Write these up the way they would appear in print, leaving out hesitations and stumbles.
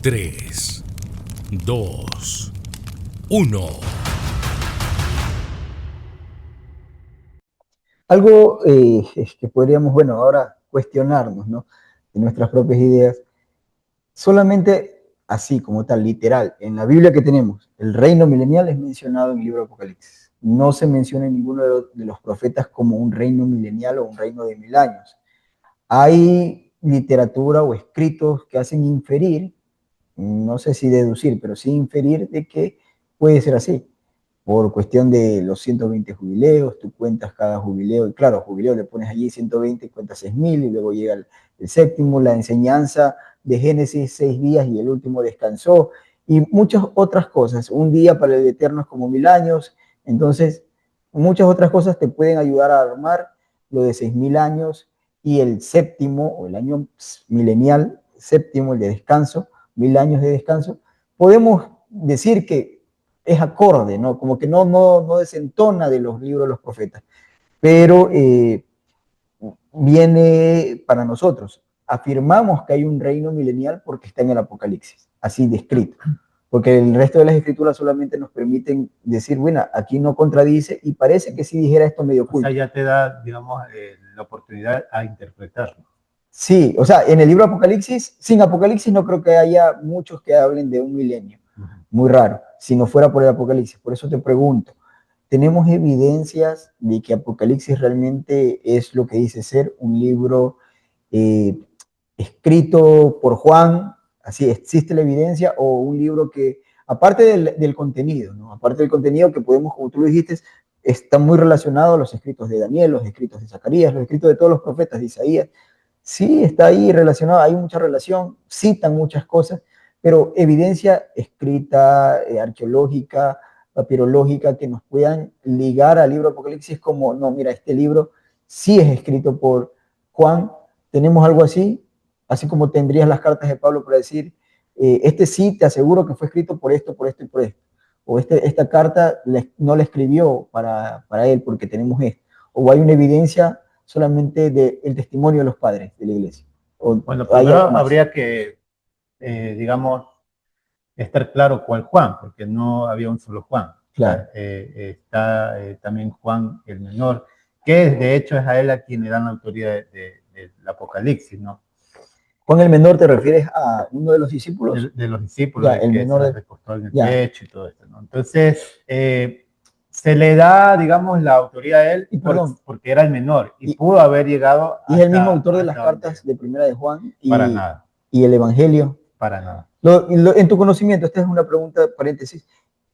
3, 2, 1. Algo que podríamos, bueno, ahora cuestionarnos, ¿no? De nuestras propias ideas. Solamente así, como tal, literal, en la Biblia que tenemos, el reino milenial es mencionado en el libro de Apocalipsis. No se menciona en ninguno de los profetas como un reino milenial o un reino de 1000 años. Hay literatura o escritos que hacen inferir, no sé si deducir, pero sí inferir de que puede ser así. Por cuestión de los 120 jubileos, tú cuentas cada jubileo, y claro, jubileo le pones allí 120 y cuentas 6000, y luego llega el séptimo, la enseñanza de Génesis, 6 días y el último descansó, y muchas otras cosas. Un día para el Eterno es como 1000 años, entonces muchas otras cosas te pueden ayudar a armar lo de 6000 años y el séptimo, o el año milenial, séptimo, el de descanso, 1000 años de descanso. Podemos decir que es acorde, ¿no? Como que no desentona de los libros de los profetas, pero viene para nosotros. Afirmamos que hay un reino milenial porque está en el Apocalipsis, así descrito, porque el resto de las escrituras solamente nos permiten decir, bueno, aquí no contradice, y parece que sí dijera esto medio oculto. O sea, ya te da, digamos, la oportunidad a interpretarlo. Sí, o sea, en el libro Apocalipsis, sin Apocalipsis no creo que haya muchos que hablen de un milenio, muy raro, si no fuera por el Apocalipsis. Por eso te pregunto, ¿tenemos evidencias de que Apocalipsis realmente es lo que dice ser un libro eh, escrito por Juan? Así, ¿existe la evidencia? ¿O un libro que, aparte del contenido, ¿no? Aparte del contenido que podemos, como tú lo dijiste, está muy relacionado a los escritos de Daniel, los escritos de Zacarías, los escritos de todos los profetas de Isaías? Sí, está ahí relacionado, hay mucha relación, citan muchas cosas, pero evidencia escrita, arqueológica, papirológica, que nos puedan ligar al libro Apocalipsis como, no, mira, este libro sí es escrito por Juan. ¿Tenemos algo así como tendrías las cartas de Pablo para decir, este sí te aseguro que fue escrito por esto, por esto y por esto? O esta carta no la escribió para él porque tenemos esto. O hay una evidencia solamente del testimonio de los padres de la iglesia. Bueno, primero habría que, digamos, estar claro cuál Juan, porque no había un solo Juan. Claro. Está también Juan el menor, que de hecho es a él a quien le dan la autoría del Apocalipsis, ¿no? Juan el menor, ¿te refieres a uno de los discípulos? De los discípulos, ya, el que menor se recostó en el pecho y todo esto, ¿no? Entonces, se le da, digamos, la autoría a él porque era el menor y pudo haber llegado y es el mismo autor de las cartas de Primera de Juan para nada. Y el Evangelio. Para nada. En tu conocimiento, esta es una pregunta, paréntesis,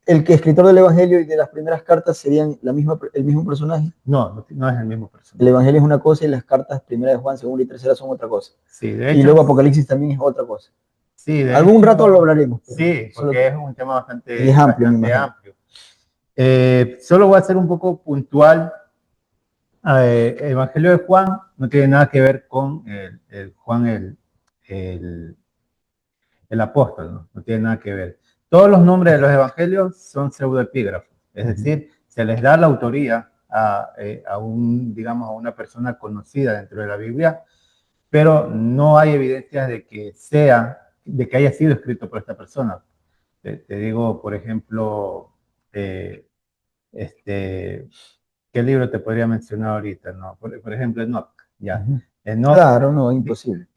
¿el que escritor del Evangelio y de las primeras cartas serían el mismo personaje? No es el mismo personaje. El Evangelio es una cosa y las cartas Primera de Juan, Segunda y Tercera son otra cosa. Sí, de hecho. Y luego Apocalipsis también es otra cosa. Sí, de Algún hecho, rato lo hablaremos. Sí, porque es un tema bastante, es amplio, amplio. Solo voy a ser un poco puntual. El Evangelio de Juan no tiene nada que ver con Juan el apóstol, ¿no? No tiene nada que ver. Todos los nombres de los evangelios son pseudoepígrafos, es decir, se les da la autoría a digamos, a una persona conocida dentro de la Biblia, pero no hay evidencias de que haya sido escrito por esta persona. Te digo, por ejemplo, ¿qué libro te podría mencionar ahorita? ¿No? Por ejemplo, Enoch. Ya. Enoch, claro, no, imposible.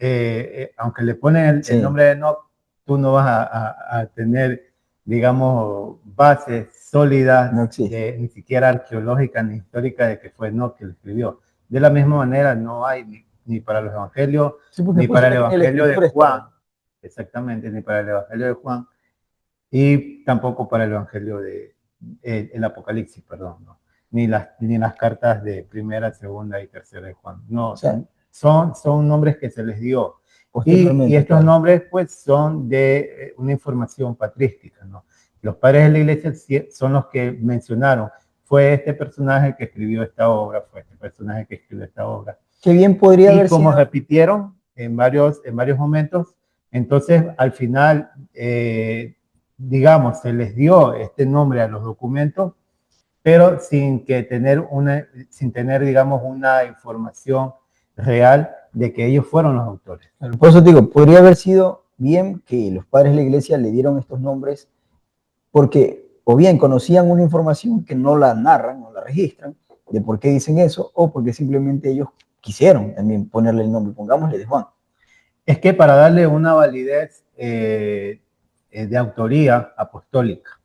Aunque le ponen el nombre de Enoch, tú no vas a tener, digamos, bases sólidas, ni siquiera arqueológicas ni históricas, de que fue Enoch que lo escribió. De la misma manera, no hay ni para los evangelios, ni para el evangelio de Juan, exactamente, ni para el evangelio de Juan, y tampoco para el evangelio el Apocalipsis, perdón, ¿no? Ni las cartas de Primera, Segunda y Tercera de Juan. No, son nombres que se les dio. Y estos nombres, pues, son de una información patrística, ¿no? Los padres de la iglesia son los que mencionaron, fue este personaje que escribió esta obra, fue este personaje que escribió esta obra. Que bien podría haber sido. Y como repitieron en varios momentos, entonces, al final, digamos, se les dio este nombre a los documentos, pero sin tener, digamos, una información real de que ellos fueron los autores. Por eso digo, podría haber sido bien que los padres de la iglesia le dieron estos nombres porque o bien conocían una información que no la narran, no la registran, de por qué dicen eso, o porque simplemente ellos quisieron también ponerle el nombre, pongámosle de Juan. Es que para darle una validez de autoría apostólica,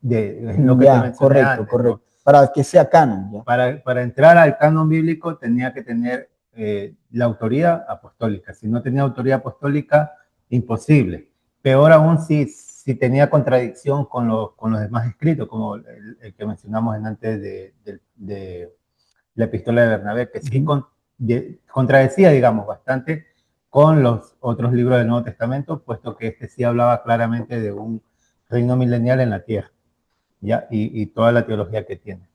de lo que te mencioné correcto, antes, correcto. ¿no? Para que sea canon. ¿Ya? Para entrar al canon bíblico tenía que tener la autoría apostólica. Si no tenía autoría apostólica, imposible. Peor aún si tenía contradicción con los demás escritos, como el que mencionamos antes de la epístola de Bernabé, que sí contradecía, digamos, bastante con los otros libros del Nuevo Testamento, puesto que este sí hablaba claramente de un reino milenial en la tierra, ¿ya? Y toda la teología que tiene.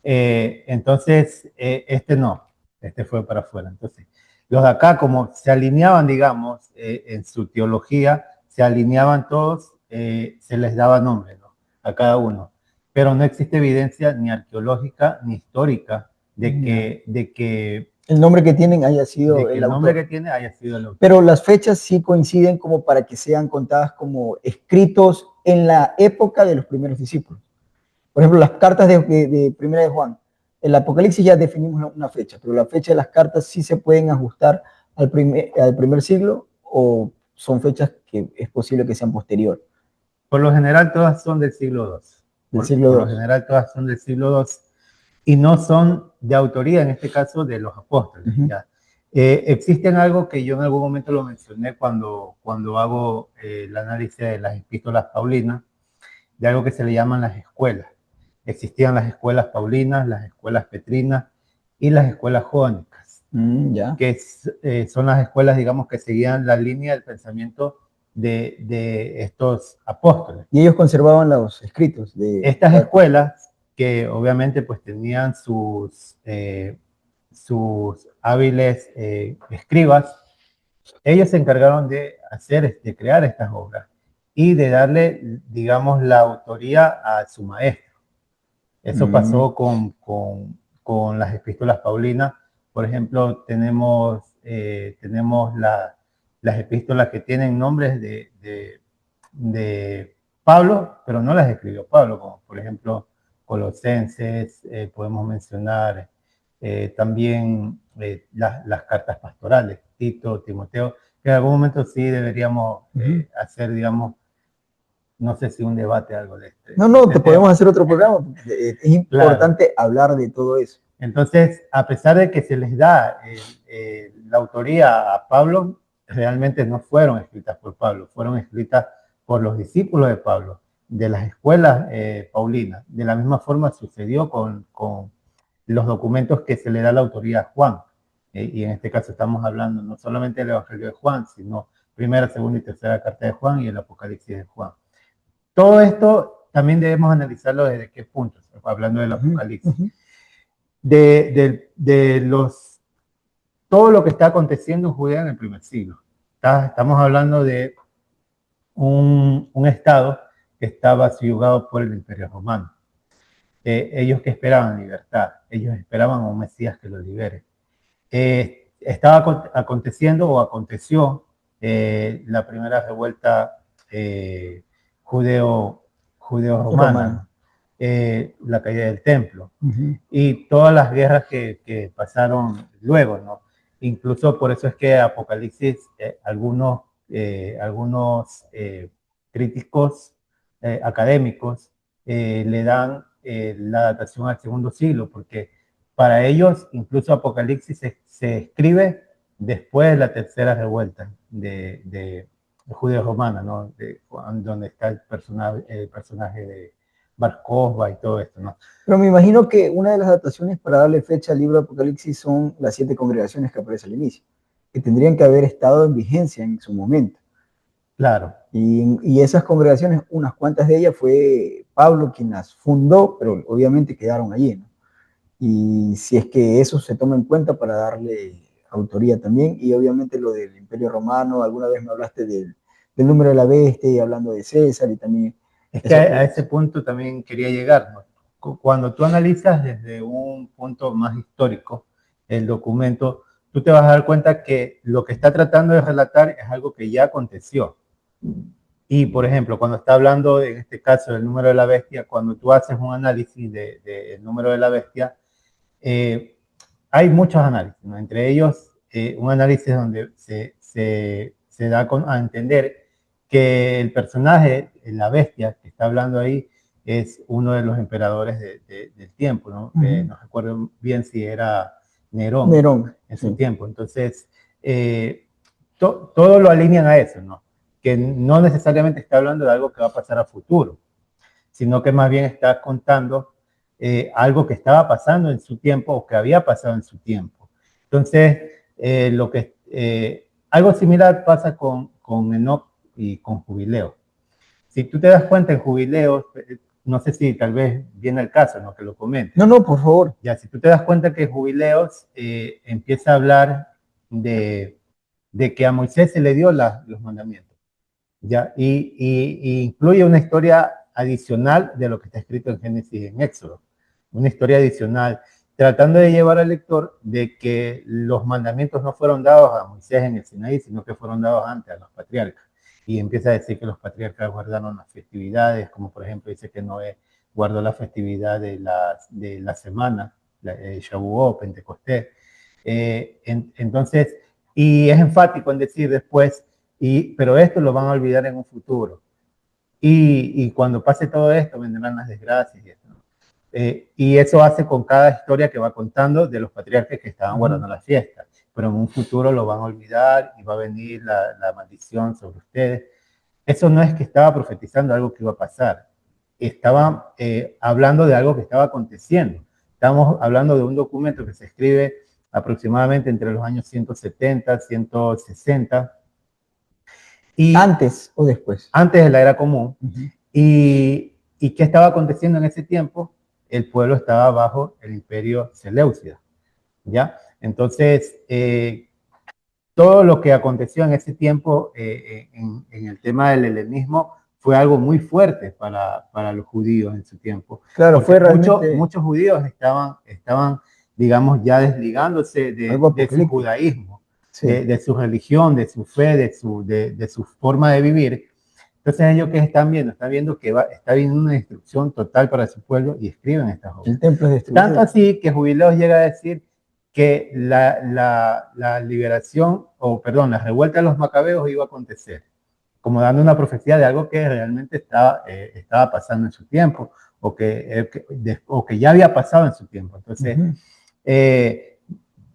Entonces, este fue para afuera. Entonces, los de acá, como se alineaban, digamos, en su teología, se alineaban todos, se les daba nombre, ¿no? A cada uno. Pero no existe evidencia ni arqueológica ni histórica de que el nombre que tienen haya sido el nombre autor. Que tiene haya sido el autor. Pero las fechas sí coinciden como para que sean contadas como escritos en la época de los primeros discípulos. Por ejemplo, las cartas de Primera de Juan. El Apocalipsis ya definimos una fecha, pero la fecha de las cartas sí se pueden ajustar al primer siglo o son fechas que es posible que sean posteriores. Por lo general todas son del siglo II. Por lo general todas son del siglo II y no son de autoría, en este caso, de los apóstoles. ¿Ya? Existen algo que yo en algún momento lo mencioné cuando hago el análisis de las epístolas paulinas, de algo que se le llaman las escuelas. Existían las escuelas paulinas, las escuelas petrinas y las escuelas jónicas, que son las escuelas, digamos, que seguían la línea del pensamiento de estos apóstoles. Y ellos conservaban los escritos de estas escuelas, que obviamente pues tenían sus hábiles escribas, ellos se encargaron de crear estas obras y de darle, digamos, la autoría a su maestro. Eso pasó con las epístolas paulinas. Por ejemplo, tenemos las epístolas que tienen nombres de Pablo, pero no las escribió Pablo, como por ejemplo Colosenses, podemos mencionar también las cartas pastorales, Tito, Timoteo, que en algún momento sí deberíamos hacer, digamos, no sé si un debate, algo de este. No, te podemos hacer otro programa. Es importante hablar de todo eso. Entonces, a pesar de que se les da la autoría a Pablo, realmente no fueron escritas por Pablo, fueron escritas por los discípulos de Pablo, de las escuelas paulinas. De la misma forma sucedió con los documentos que se le da la autoría a Juan. Y en este caso estamos hablando no solamente del Evangelio de Juan, sino primera, segunda y tercera carta de Juan y el Apocalipsis de Juan. Todo esto también debemos analizarlo desde qué puntos, hablando del Apocalipsis. Todo lo que está aconteciendo en Judea en el primer siglo. Estamos hablando de un estado que estaba subyugado por el Imperio Romano. Ellos que esperaban libertad, ellos esperaban a un Mesías que los libere. Estaba aconteciendo o aconteció la primera revuelta judeo-romana, la caída del templo y todas las guerras que pasaron luego, ¿no? Incluso por eso es que Apocalipsis, algunos críticos académicos le dan la datación al segundo siglo, porque para ellos incluso Apocalipsis se escribe después de la tercera revuelta de judeo-romana, ¿no? Donde está el personaje de Bar Kokhba y todo esto, ¿no? Pero me imagino que una de las dataciones para darle fecha al libro de Apocalipsis son las 7 congregaciones que aparecen al inicio, que tendrían que haber estado en vigencia en su momento. Claro. Y esas congregaciones, unas cuantas de ellas fue Pablo quien las fundó, pero obviamente quedaron allí, ¿no? Y si es que eso se toma en cuenta para darle autoría también, y obviamente lo del Imperio Romano, alguna vez me hablaste del número de la bestia y hablando de César y también... Es que a ese punto también quería llegar, ¿no? Cuando tú analizas desde un punto más histórico el documento, tú te vas a dar cuenta que lo que está tratando de relatar es algo que ya aconteció. Y, por ejemplo, cuando está hablando, en este caso, del número de la bestia, cuando tú haces un análisis del número de la bestia, hay muchos análisis, ¿no? Entre ellos, un análisis donde se da a entender que el personaje, la bestia que está hablando ahí, es uno de los emperadores del tiempo, ¿no? No recuerdo bien si era Nerón en su tiempo. Entonces, todo lo alinean a eso, ¿no? Que no necesariamente está hablando de algo que va a pasar a futuro, sino que más bien está contando algo que estaba pasando en su tiempo o que había pasado en su tiempo. Entonces, algo similar pasa con Enoch y con Jubileo. Si tú te das cuenta en Jubileos, no sé si tal vez viene el caso, ¿no? Que lo comente. No, por favor. Ya, si tú te das cuenta que Jubileos empieza a hablar de que a Moisés se le dio los mandamientos, ¿ya? Y incluye una historia adicional de lo que está escrito en Génesis y en Éxodo, una historia adicional, tratando de llevar al lector de que los mandamientos no fueron dados a Moisés en el Sinaí, sino que fueron dados antes a los patriarcas. Y empieza a decir que los patriarcas guardaron las festividades, como por ejemplo dice que Noé guardó la festividad de la semana, Shavuot, Pentecostés. Entonces, y es enfático en decir después, pero esto lo van a olvidar en un futuro. Y cuando pase todo esto, vendrán las desgracias y esto, ¿no? Y eso hace con cada historia que va contando de los patriarcas que estaban guardando las fiestas. Pero en un futuro lo van a olvidar y va a venir la maldición sobre ustedes. Eso no es que estaba profetizando algo que iba a pasar. Estaba hablando de algo que estaba aconteciendo. Estamos hablando de un documento que se escribe aproximadamente entre los años 170, 160. Y ¿Antes o después? Antes de la era común. ¿Y qué estaba aconteciendo en ese tiempo? El pueblo estaba bajo el imperio seleucida, ¿ya? Entonces, todo lo que aconteció en ese tiempo en el tema del helenismo fue algo muy fuerte para los judíos en su tiempo. Claro, fue realmente... Muchos judíos estaban, digamos, ya desligándose de su judaísmo, sí, de su religión, de su fe, de su forma de vivir. Entonces ellos que están viendo que está viendo una destrucción total para su pueblo y escriben estas obras. El templo es destruido. Tanto así que Jubileos llega a decir que la liberación, la revuelta de los macabeos iba a acontecer, como dando una profecía de algo que realmente estaba pasando en su tiempo, o que ya había pasado en su tiempo. Entonces,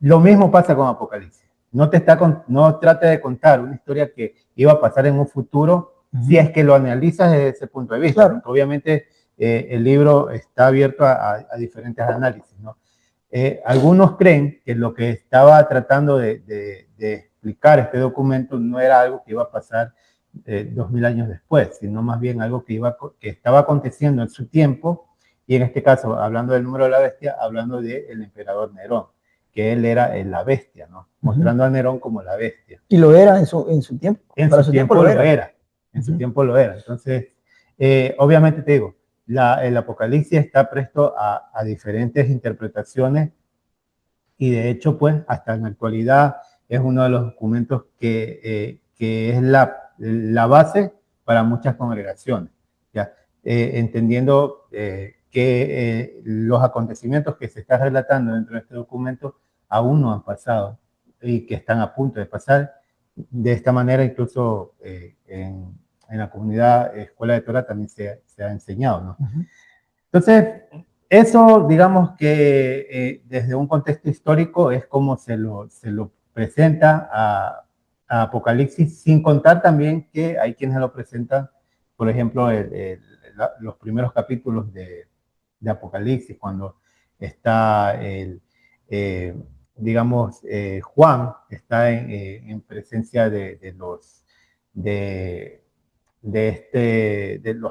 lo mismo pasa con Apocalipsis. No trate de contar una historia que iba a pasar en un futuro, si es que lo analizas desde ese punto de vista. Claro. Obviamente, el libro está abierto a diferentes análisis, ¿no? Algunos creen que lo que estaba tratando de explicar este documento no era algo que iba a pasar 2000 años después, sino más bien algo que estaba aconteciendo en su tiempo, y en este caso, hablando del número de la bestia, hablando del emperador Nerón, que él era la bestia, ¿no? Mostrando a Nerón como la bestia. ¿Y lo era en su tiempo? En su tiempo lo era. En su tiempo lo era. Entonces, obviamente te digo, el Apocalipsis está presto a diferentes interpretaciones, y de hecho, pues, hasta en la actualidad es uno de los documentos que es la base para muchas congregaciones, ¿ya? Entendiendo que los acontecimientos que se están relatando dentro de este documento aún no han pasado y que están a punto de pasar. De esta manera, incluso en la comunidad Escuela de Torah también se ha enseñado, ¿no? Entonces, eso, digamos que desde un contexto histórico es como se lo presenta a Apocalipsis, sin contar también que hay quienes lo presentan, por ejemplo, los primeros capítulos de Apocalipsis, cuando está Juan está en presencia de los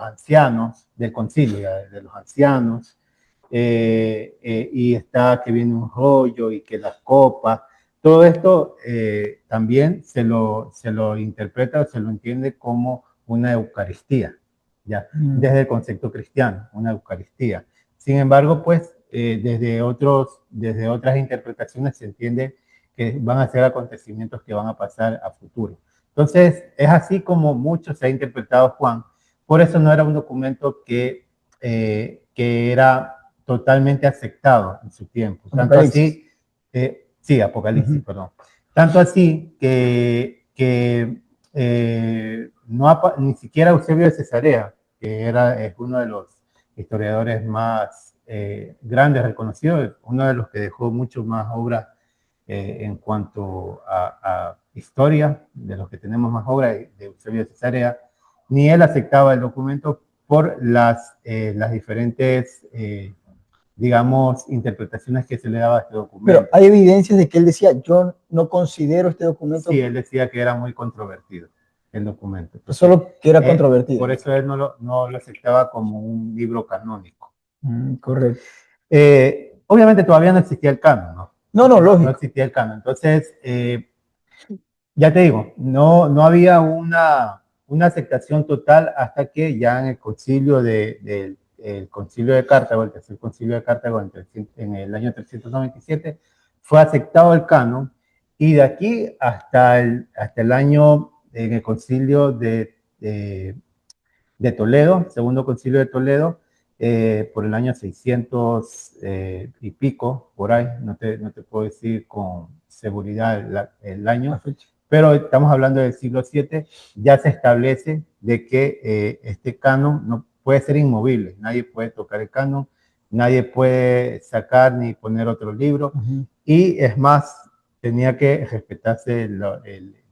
ancianos, del concilio, de los ancianos, y está que viene un rollo y que las copas, todo esto también se lo interpreta o se lo entiende como una Eucaristía, ¿ya? Desde el concepto cristiano, una Eucaristía. Sin embargo, pues, desde otras interpretaciones se entiende que van a ser acontecimientos que van a pasar a futuro. Entonces, es así como mucho se ha interpretado Juan. Por eso no era un documento que era totalmente aceptado en su tiempo. Tanto así, sí, Apocalipsis, perdón. Tanto así que ni siquiera Eusebio de Cesarea, que es uno de los historiadores más grandes, reconocidos, uno de los que dejó mucho más obras en cuanto a historia, de los que tenemos más obras de Eusebio de Cesarea, ni él aceptaba el documento por las diferentes, digamos, interpretaciones que se le daba a este documento. Pero hay evidencias de que él decía, yo no considero este documento. Sí, él decía que era muy controvertido el documento. Entonces, solo que era controvertido. Por eso él no lo aceptaba como un libro canónico. Correcto. Obviamente todavía no existía el canon, ¿no? No, lógico. No existía el canon. Entonces, ya te digo, no había una aceptación total hasta que ya en el concilio el concilio de Cartago, el tercer concilio de Cartago en el año 397, fue aceptado el canon, y de aquí hasta el año, en el concilio de Toledo, segundo concilio de Toledo, por el año 600 y pico, por ahí, no te puedo decir con seguridad el año, pero estamos hablando del siglo VII, ya se establece de que este canon no puede ser inmovible, nadie puede tocar el canon, nadie puede sacar ni poner otro libro, y es más, tenía que respetarse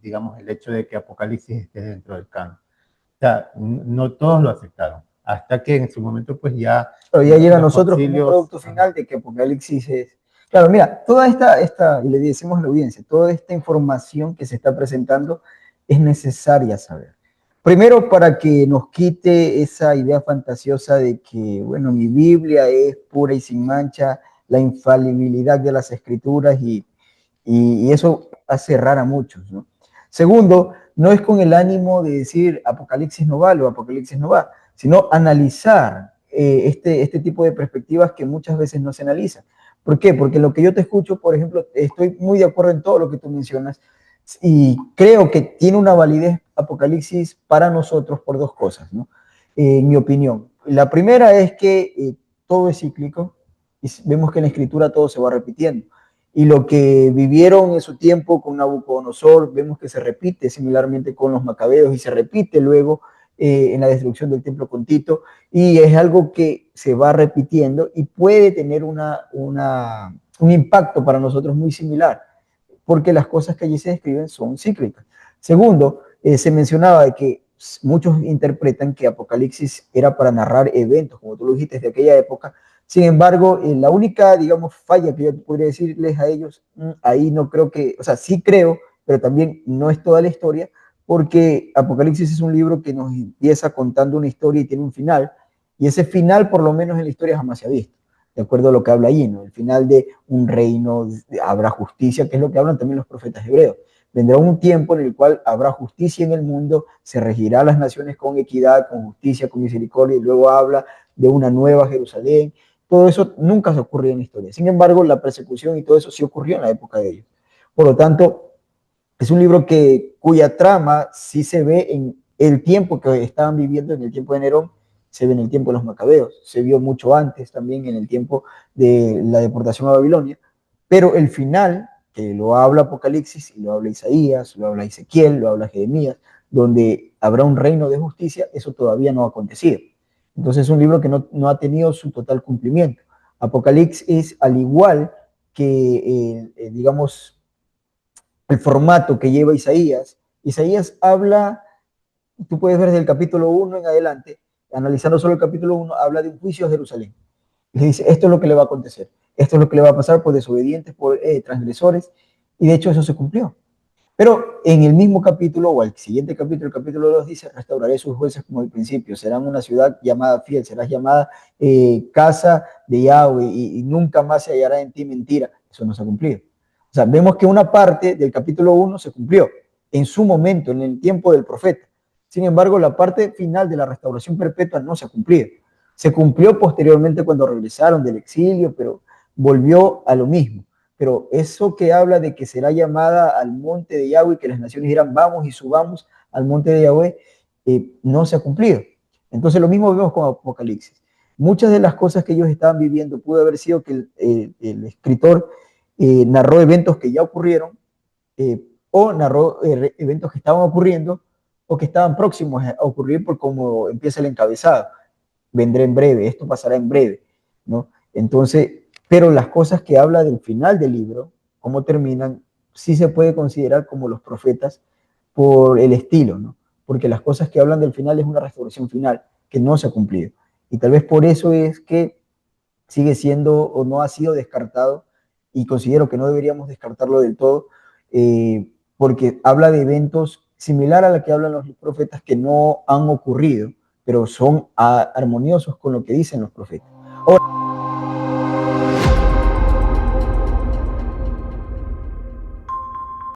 digamos, el hecho de que Apocalipsis esté dentro del canon. O sea, no todos lo aceptaron, hasta que en su momento pues ya... Pero ya llega a nosotros como un producto final de que Apocalipsis es... Claro, mira, toda esta, y le decimos a la audiencia, toda esta información que se está presentando es necesaria saber. Primero, para que nos quite esa idea fantasiosa de que, bueno, mi Biblia es pura y sin mancha, la infalibilidad de las escrituras, y eso hace errar a muchos, ¿no? Segundo, no es con el ánimo de decir Apocalipsis no vale o Apocalipsis no va, sino analizar este tipo de perspectivas que muchas veces no se analizan. ¿Por qué? Porque lo que yo te escucho, por ejemplo, estoy muy de acuerdo en todo lo que tú mencionas, y creo que tiene una validez Apocalipsis para nosotros por dos cosas, ¿no? En mi opinión. La primera es que todo es cíclico, y vemos que en la escritura todo se va repitiendo. Y lo que vivieron en su tiempo con Nabucodonosor, vemos que se repite similarmente con los macabeos y se repite luego en la destrucción del templo con Tito, y es algo que se va repitiendo y puede tener un impacto para nosotros muy similar, porque las cosas que allí se describen son cíclicas. Segundo, se mencionaba de que muchos interpretan que Apocalipsis era para narrar eventos, como tú lo dijiste, de aquella época. Sin embargo, la única, digamos, falla que yo podría decirles a ellos, ahí no creo que, o sea, sí creo, pero también no es toda la historia, porque Apocalipsis es un libro que nos empieza contando una historia y tiene un final, y ese final, por lo menos en la historia, jamás se ha visto, de acuerdo a lo que habla allí, ¿no? El final de un reino, habrá justicia, que es lo que hablan también los profetas hebreos. Vendrá un tiempo en el cual habrá justicia en el mundo, se regirá las naciones con equidad, con justicia, con misericordia, y luego habla de una nueva Jerusalén. Todo eso nunca se ocurrió en la historia. Sin embargo, la persecución y todo eso sí ocurrió en la época de ellos. Por lo tanto, es un libro cuya trama sí se ve en el tiempo que estaban viviendo, en el tiempo de Nerón, se ve en el tiempo de los macabeos, se vio mucho antes también en el tiempo de la deportación a Babilonia, pero el final, que lo habla Apocalipsis y lo habla Isaías, lo habla Ezequiel, lo habla Jeremías, donde habrá un reino de justicia, eso todavía no ha acontecido. Entonces es un libro que no ha tenido su total cumplimiento. Apocalipsis, al igual que, digamos, el formato que lleva Isaías habla, tú puedes ver desde el capítulo 1 en adelante, analizando solo el capítulo 1, habla de un juicio a Jerusalén. Le dice, esto es lo que le va a acontecer, esto es lo que le va a pasar por desobedientes, por transgresores, y de hecho eso se cumplió. Pero en el mismo capítulo, o al siguiente capítulo, el capítulo 2 dice, restauraré sus jueces como al principio, serán una ciudad llamada fiel, serás llamada casa de Yahweh, y nunca más se hallará en ti mentira. Eso no se ha cumplido. O sea, vemos que una parte del capítulo 1 se cumplió en su momento, en el tiempo del profeta. Sin embargo, la parte final de la restauración perpetua no se ha cumplido. Se cumplió posteriormente cuando regresaron del exilio, pero volvió a lo mismo. pero eso que habla de que será llamada al monte de Yahweh, que las naciones dirán, vamos y subamos al monte de Yahweh, no se ha cumplido. Entonces lo mismo vemos con Apocalipsis. Muchas de las cosas que ellos estaban viviendo pudo haber sido que el escritor narró eventos que ya ocurrieron, o narró eventos que estaban ocurriendo o que estaban próximos a ocurrir, por cómo empieza el encabezado. Vendré en breve, esto pasará en breve, ¿no? Entonces, pero las cosas que habla del final del libro, cómo terminan, sí se puede considerar como los profetas por el estilo, ¿no? Porque las cosas que hablan del final es una restauración final que no se ha cumplido. Y tal vez por eso es que sigue siendo o no ha sido descartado, y considero que no deberíamos descartarlo del todo, porque habla de eventos similar a la que hablan los profetas que no han ocurrido, pero son armoniosos con lo que dicen los profetas. Ahora,